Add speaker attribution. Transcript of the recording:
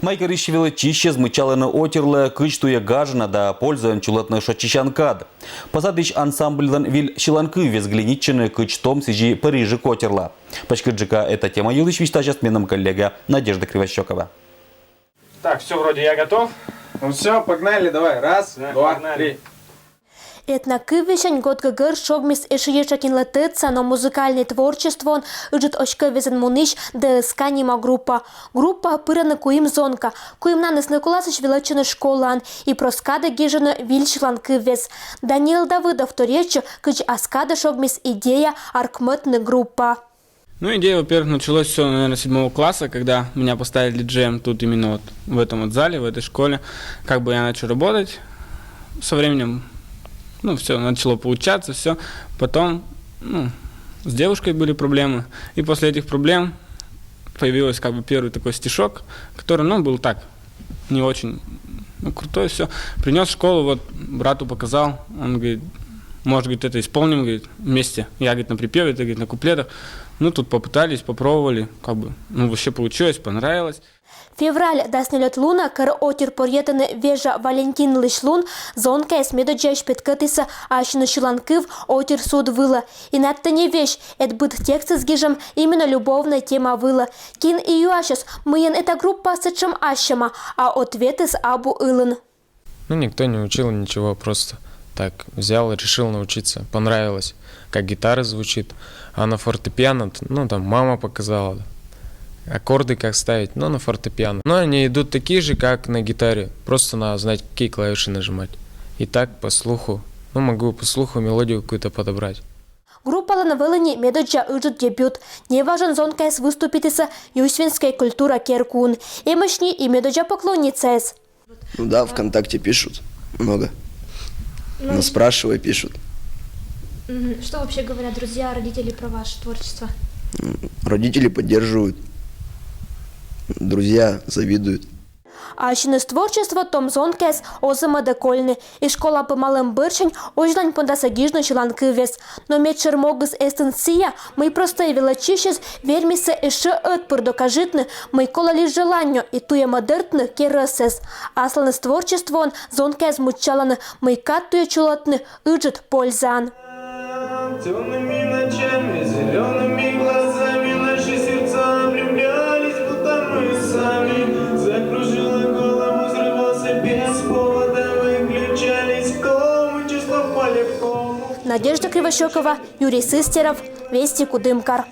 Speaker 1: Майкер ищевелы чище змычалыны отерлы кычтуя гажына да пользуян чулатны шачищанкад. Посадыч ансамбльдан виль щеланкы везглиниччыны кычтом сижи Парижи котерла. Пачкыджика эта тема юлыч вистача с меном коллега Надежда Кривощекова.
Speaker 2: Так, все, вроде я готов.
Speaker 3: Ну все, погнали, давай. Раз, два, три.
Speaker 4: Этнакывещань год гагыр шовмис эшиеша кинлатыца, но музыкальное творчество он ыжит очка везен муныш ДСК нима группа. Группа пырана куим зонка, куим нанес Николасыч величина школан и проскада гижена вильшланкы вез. Даниил Давыдов то речь, кыч аскада шовмис идея аркметны группа.
Speaker 5: Ну, идея, во-первых, началась все, наверное, с 7 класса, когда меня поставили диджеем тут именно вот в этом вот зале, в этой школе. Как бы я начал работать со временем. Ну, все, начало получаться, все. Потом, с девушкой были проблемы. И после этих проблем появился как бы первый такой стишок, который, был так, не очень крутой, все. Принес в школу, вот, брату показал. Он говорит, может, говорит, это исполним, говорит, вместе. Я, говорит, на припеве, ты, говорит, на куплетах. Тут попытались, попробовали, как бы, вообще получилось, понравилось.
Speaker 4: Февраль даснелет луна, кар отир порьетаны вежа Валентин Лышлун, зонка эсмедоджач петкатыса ашины шиланкыв отир суд выла. И надто не вещь, это быт текст с гижем именно любовная тема выла. Кин и юашес, мыен эта группа с чем ашама, а ответы с абу илын.
Speaker 6: Никто не учил ничего, просто так взял и решил научиться. Понравилось, как гитара звучит. А на фортепиано, там мама показала. Аккорды как ставить, на фортепиано. Но они идут такие же, как на гитаре. Просто надо знать, какие клавиши нажимать. И так по слуху, могу по слуху мелодию какую-то подобрать.
Speaker 4: Группа Лановелани медоджа ыжит дебют. Не важен зонка с выступит из юсвинской культура керкун. И мощни и медоджа поклонница.
Speaker 7: Да, ВКонтакте пишут много. Но спрашивай, пишут.
Speaker 4: Что вообще говорят друзья, родители про ваше творчество?
Speaker 7: Родители поддерживают. Друзья завидуют.
Speaker 4: А через творчество том зонкес озыма декольны. И школа по малым бырчень ождань пондасагижно чиланкы вес. Но мечер могус эстенция, мы простые величищес, вермисе еще отпор докажитны, мы кола лишь желанню, и туя модертны кересес. Асланы творчество он зонкес мучаланы, мы каттуя чулатны, ыджит пользан.
Speaker 3: Темными ночами, зелеными глазами наши сердца влюблялись, будто мы сами. Закружила голову, взрывался без повода, выключались комы, чувства впали в кому.
Speaker 4: Надежда Кривощекова, Юрий Сыстеров, Вести Кудымкар.